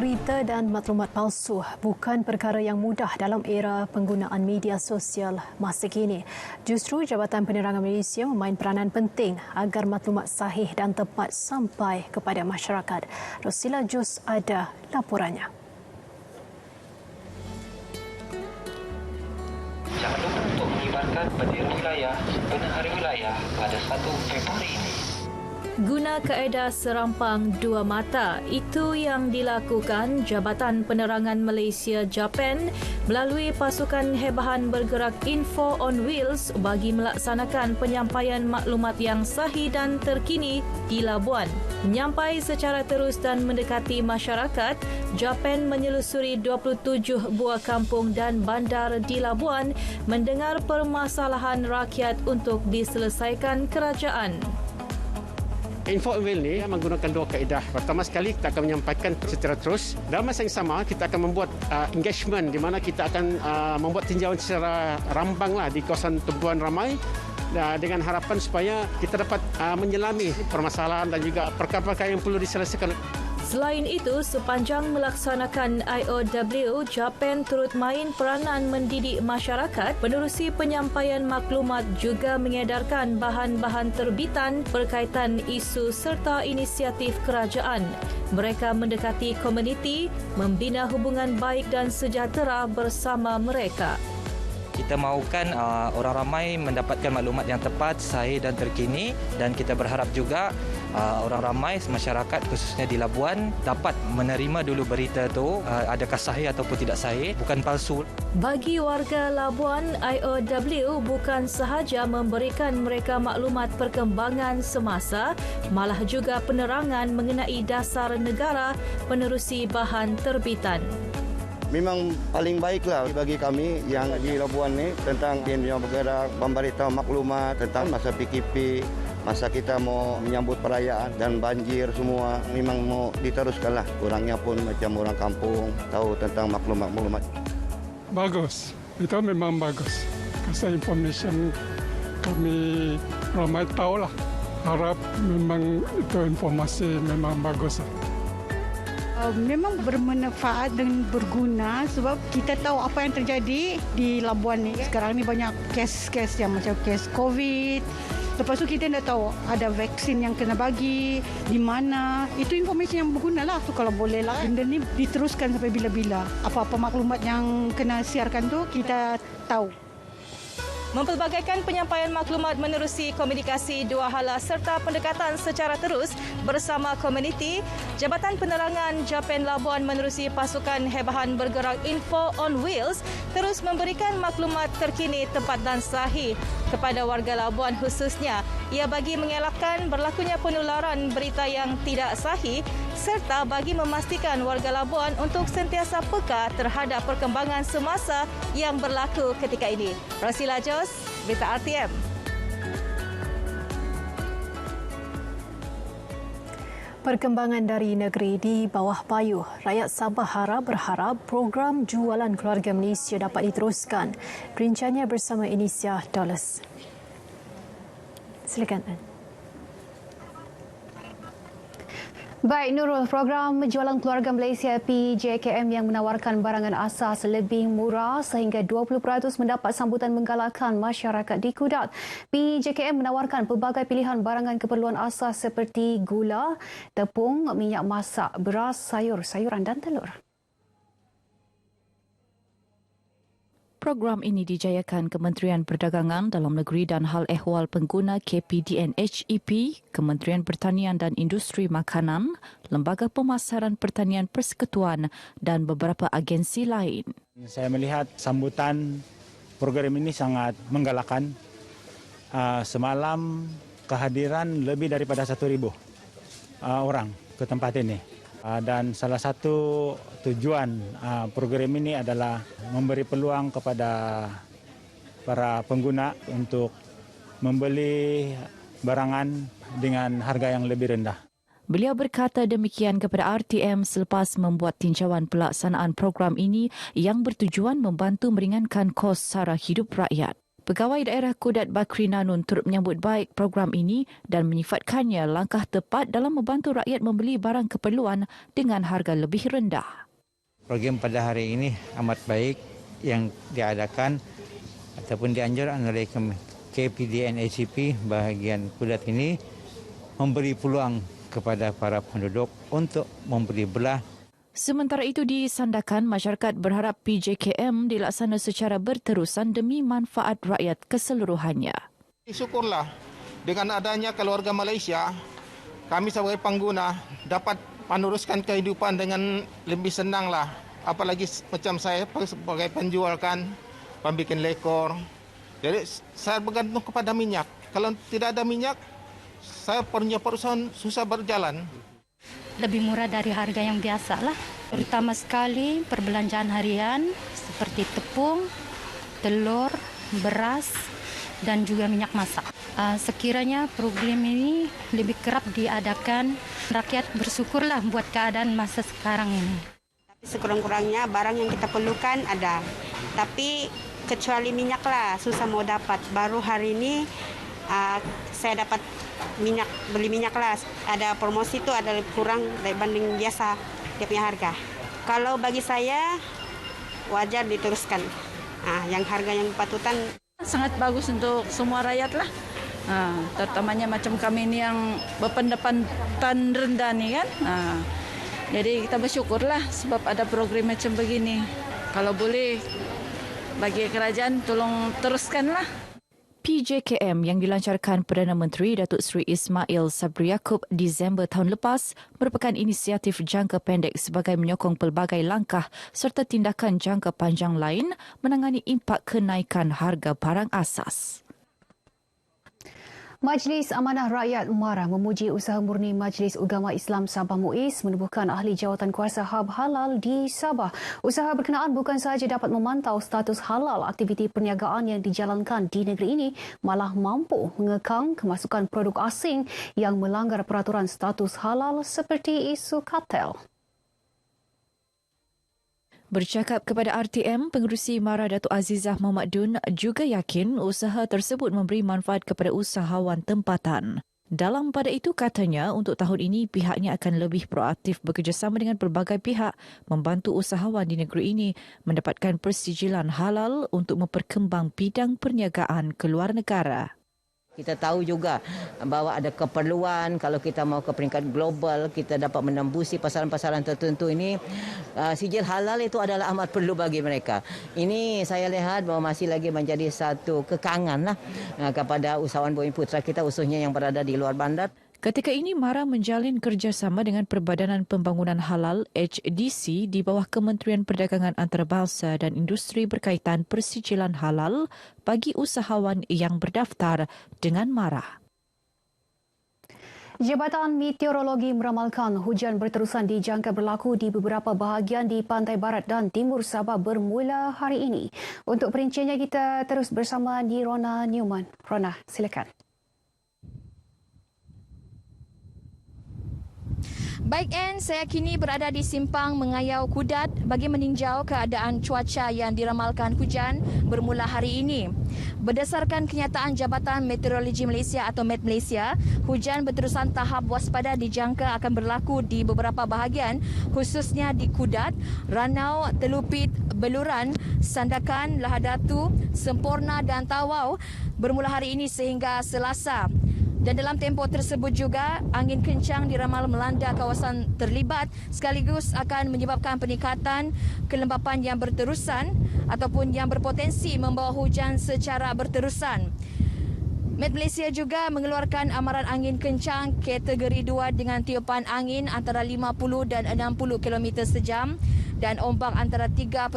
Berita dan maklumat palsu bukan perkara yang mudah dalam era penggunaan media sosial masa kini. Justru Jabatan Penerangan Malaysia memain peranan penting agar maklumat sahih dan tepat sampai kepada masyarakat. Rosila Jos ada laporannya. Jangan lupa untuk mengibarkan bendera wilayah sepenuh hari wilayah pada 1 Februari ini. Guna kaedah serampang dua mata, itu yang dilakukan Jabatan Penerangan Malaysia JAPEN melalui pasukan hebahan bergerak Info on Wheels bagi melaksanakan penyampaian maklumat yang sahih dan terkini di Labuan. Menyampai secara terus dan mendekati masyarakat, JAPEN menyelusuri 27 buah kampung dan bandar di Labuan mendengar permasalahan rakyat untuk diselesaikan kerajaan. Info on Wheels ni menggunakan dua kaedah. Pertama sekali kita akan menyampaikan secara terus. Dalam masa yang sama kita akan membuat engagement di mana kita akan membuat tinjauan secara rambang di kawasan tumpuan ramai dengan harapan supaya kita dapat menyelami permasalahan dan juga perkara-perkara yang perlu diselesaikan. Selain itu, sepanjang melaksanakan IOW, JAPEN turut main peranan mendidik masyarakat. Penerusi penyampaian maklumat juga mengedarkan bahan-bahan terbitan berkaitan isu serta inisiatif kerajaan. Mereka mendekati komuniti, membina hubungan baik dan sejahtera bersama mereka. Kita mahukan orang ramai mendapatkan maklumat yang tepat, sahih dan terkini, dan kita berharap juga orang ramai masyarakat khususnya di Labuan dapat menerima dulu berita itu adakah sahih ataupun tidak sahih, bukan palsu. Bagi warga Labuan, IOW bukan sahaja memberikan mereka maklumat perkembangan semasa, malah juga penerangan mengenai dasar negara penerusi bahan terbitan. Memang paling baiklah bagi kami yang di Labuan ni tentang dia bergerak memberitahu maklumat tentang masa PKP, masa kita mau menyambut perayaan dan banjir semua memang mau diteruskanlah. Kurangnya pun macam orang kampung tahu tentang maklumat-maklumat. Bagus, itu memang bagus. Kasih information kami ramai tahulah. Harap memang itu informasi memang bagus. Memang bermanfaat dan berguna sebab kita tahu apa yang terjadi di Labuan ni. Sekarang ni banyak kes-kes yang macam kes COVID. Lepas tu kita nak tahu ada vaksin yang kena bagi, di mana. Itu informasi yang berguna lah. So, kalau boleh lah, benda ni diteruskan sampai bila-bila. Apa-apa maklumat yang kena siarkan tu kita tahu. Mempelbagaikan penyampaian maklumat menerusi komunikasi dua hala serta pendekatan secara terus bersama komuniti, Jabatan Penerangan JAPEN Labuan menerusi pasukan hebahan bergerak Info on Wheels terus memberikan maklumat terkini, tepat dan sahih kepada warga Labuan khususnya. Ia bagi mengelakkan berlakunya penularan berita yang tidak sahih serta bagi memastikan warga Labuan untuk sentiasa peka terhadap perkembangan semasa yang berlaku ketika ini. Rosila Jos, Berita RTM. Perkembangan dari negeri di bawah payung. Rakyat Sabah berharap program jualan keluarga Malaysia dapat diteruskan. Perinciannya bersama Inisia Dollars. Silakan. Baik Nurul, program jualan keluarga Malaysia PJKM yang menawarkan barangan asas lebih murah sehingga 20% mendapat sambutan menggalakkan masyarakat di Kudat. PJKM menawarkan pelbagai pilihan barangan keperluan asas seperti gula, tepung, minyak masak, beras, sayur-sayuran dan telur. Program ini dijayakan Kementerian Perdagangan Dalam Negeri dan Hal Ehwal Pengguna KPDN HEP, Kementerian Pertanian dan Industri Makanan, Lembaga Pemasaran Pertanian Persekutuan dan beberapa agensi lain. Saya melihat sambutan program ini sangat menggalakkan. Semalam kehadiran lebih daripada 1,000 orang ke tempat ini. Dan salah satu tujuan program ini adalah memberi peluang kepada para pengguna untuk membeli barangan dengan harga yang lebih rendah. Beliau berkata demikian kepada RTM selepas membuat tinjauan pelaksanaan program ini yang bertujuan membantu meringankan kos sara hidup rakyat. Pegawai Daerah Kudat Bakri Nanun turut menyambut baik program ini dan menyifatkannya langkah tepat dalam membantu rakyat membeli barang keperluan dengan harga lebih rendah. Program pada hari ini amat baik yang diadakan ataupun dianjurkan oleh KPDN-HEP bahagian Kudat ini memberi peluang kepada para penduduk untuk membeli belah. Sementara itu disandarkan, masyarakat berharap PJKM dilaksana secara berterusan demi manfaat rakyat keseluruhannya. Syukurlah dengan adanya keluarga Malaysia, kami sebagai pengguna dapat meneruskan kehidupan dengan lebih senanglah. Apalagi macam saya sebagai penjual kan, pembikin lekor. Jadi saya bergantung kepada minyak. Kalau tidak ada minyak, saya punya perusahaan susah berjalan. Lebih murah dari harga yang biasa lah. Terutama sekali perbelanjaan harian seperti tepung, telur, beras dan juga minyak masak. Sekiranya program ini lebih kerap diadakan, rakyat bersyukurlah buat keadaan masa sekarang ini. Sekurang-kurangnya barang yang kita perlukan ada, tapi kecuali minyak lah susah mau dapat. Baru hari ini saya dapat beli minyak lah. Ada promosi itu ada lebih kurang dibanding biasa dia punya harga. Kalau bagi saya wajar diteruskan. Yang harga yang patutan sangat bagus untuk semua rakyat lah. Terutamanya macam kami ini yang berpendapatan rendah ni kan. Jadi kita bersyukurlah sebab ada program macam begini. Kalau boleh bagi kerajaan tolong teruskanlah. PJKM yang dilancarkan Perdana Menteri Datuk Seri Ismail Sabri Yaakob Disember tahun lepas merupakan inisiatif jangka pendek sebagai menyokong pelbagai langkah serta tindakan jangka panjang lain menangani impak kenaikan harga barang asas. Majlis Amanah Rakyat MARA memuji usaha murni Majlis Ugama Islam Sabah MUIS menubuhkan ahli jawatan kuasa hab halal di Sabah. Usaha berkenaan bukan sahaja dapat memantau status halal aktiviti perniagaan yang dijalankan di negeri ini, malah mampu mengekang kemasukan produk asing yang melanggar peraturan status halal seperti isu kartel. Bercakap kepada RTM, Pengerusi MARA Datuk Azizah Muhammad Dun juga yakin usaha tersebut memberi manfaat kepada usahawan tempatan. Dalam pada itu katanya, untuk tahun ini pihaknya akan lebih proaktif bekerjasama dengan pelbagai pihak membantu usahawan di negeri ini mendapatkan persijilan halal untuk memperkembang bidang perniagaan ke luar negara. Kita tahu juga bahawa ada keperluan kalau kita mau ke peringkat global, kita dapat menembusi pasaran-pasaran tertentu ini. Sijil halal itu adalah amat perlu bagi mereka. Ini saya lihat bahawa masih lagi menjadi satu kekangan lah kepada usahawan bumi putra kita khususnya yang berada di luar bandar. Ketika ini, MARA menjalin kerjasama dengan Perbadanan Pembangunan Halal HDC di bawah Kementerian Perdagangan Antarabangsa dan Industri berkaitan persijilan halal bagi usahawan yang berdaftar dengan MARA. Jabatan Meteorologi meramalkan hujan berterusan dijangka berlaku di beberapa bahagian di pantai barat dan timur Sabah bermula hari ini. Untuk perinciannya kita terus bersama Nirona Newman. Rona, silakan. Baik Ann, saya kini berada di Simpang Mengayau Kudat bagi meninjau keadaan cuaca yang diramalkan hujan bermula hari ini. Berdasarkan kenyataan Jabatan Meteorologi Malaysia atau Met Malaysia, hujan berterusan tahap waspada dijangka akan berlaku di beberapa bahagian khususnya di Kudat, Ranau, Telupit, Beluran, Sandakan, Lahadatu, Semporna dan Tawau bermula hari ini sehingga Selasa. Dan dalam tempoh tersebut juga, angin kencang diramal melanda kawasan terlibat sekaligus akan menyebabkan peningkatan kelembapan yang berterusan ataupun yang berpotensi membawa hujan secara berterusan. Met Malaysia juga mengeluarkan amaran angin kencang kategori 2 dengan tiupan angin antara 50 dan 60 km sejam dan ombak antara 3.5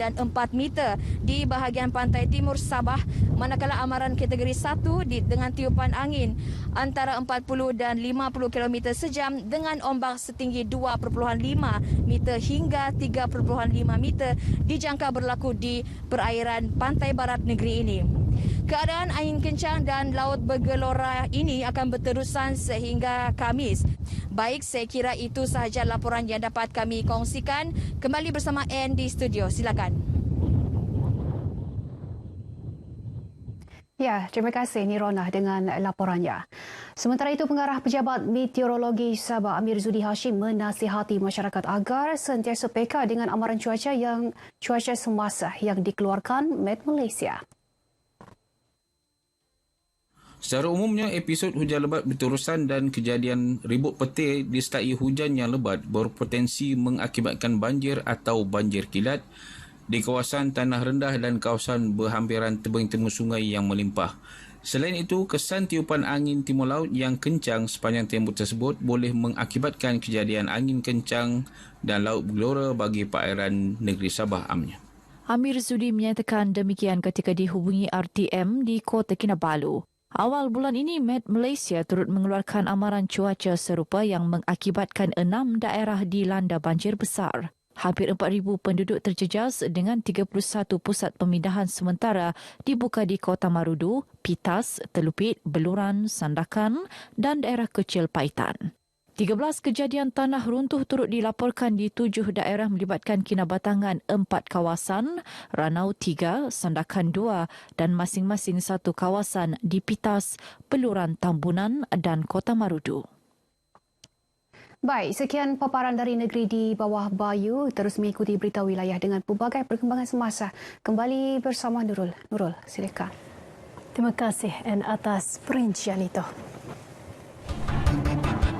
dan 4 meter di bahagian pantai timur Sabah, manakala amaran kategori 1 dengan tiupan angin antara 40 dan 50 km sejam dengan ombak setinggi 2.5 meter hingga 3.5 meter dijangka berlaku di perairan pantai barat negeri ini. Keadaan angin kencang dan laut bergelora ini akan berterusan sehingga Khamis. Baik, saya kira itu sahaja laporan yang dapat kami kongsikan. Kembali bersama Ann di studio. Silakan. Ya, terima kasih Nirona dengan laporannya. Sementara itu, Pengarah Pejabat Meteorologi Sabah Amir Zudi Hashim menasihati masyarakat agar sentiasa peka dengan amaran cuaca semasa yang dikeluarkan Met Malaysia. Secara umumnya, episod hujan lebat berterusan dan kejadian ribut petir disertai hujan yang lebat berpotensi mengakibatkan banjir atau banjir kilat di kawasan tanah rendah dan kawasan berhampiran tebing-tebing sungai yang melimpah. Selain itu, kesan tiupan angin timur laut yang kencang sepanjang tembok tersebut boleh mengakibatkan kejadian angin kencang dan laut bergelora bagi perairan negeri Sabah amnya. Amir Zudi menyatakan demikian ketika dihubungi RTM di Kota Kinabalu. Awal bulan ini, Met Malaysia turut mengeluarkan amaran cuaca serupa yang mengakibatkan 6 daerah dilanda banjir besar. Hampir 4,000 penduduk terjejas dengan 31 pusat pemindahan sementara dibuka di Kota Marudu, Pitas, Telupit, Beluran, Sandakan dan daerah kecil Paitan. 13 kejadian tanah runtuh turut dilaporkan di 7 daerah melibatkan Kinabatangan 4 kawasan, Ranau 3, Sandakan 2 dan masing-masing 1 kawasan di Pitas, Beluran, Tambunan dan Kota Marudu. Baik, sekian paparan dari negeri di bawah Bayu. Terus mengikuti berita wilayah dengan pelbagai perkembangan semasa. Kembali bersama Nurul. Nurul, silakan. Terima kasih atas perincian itu.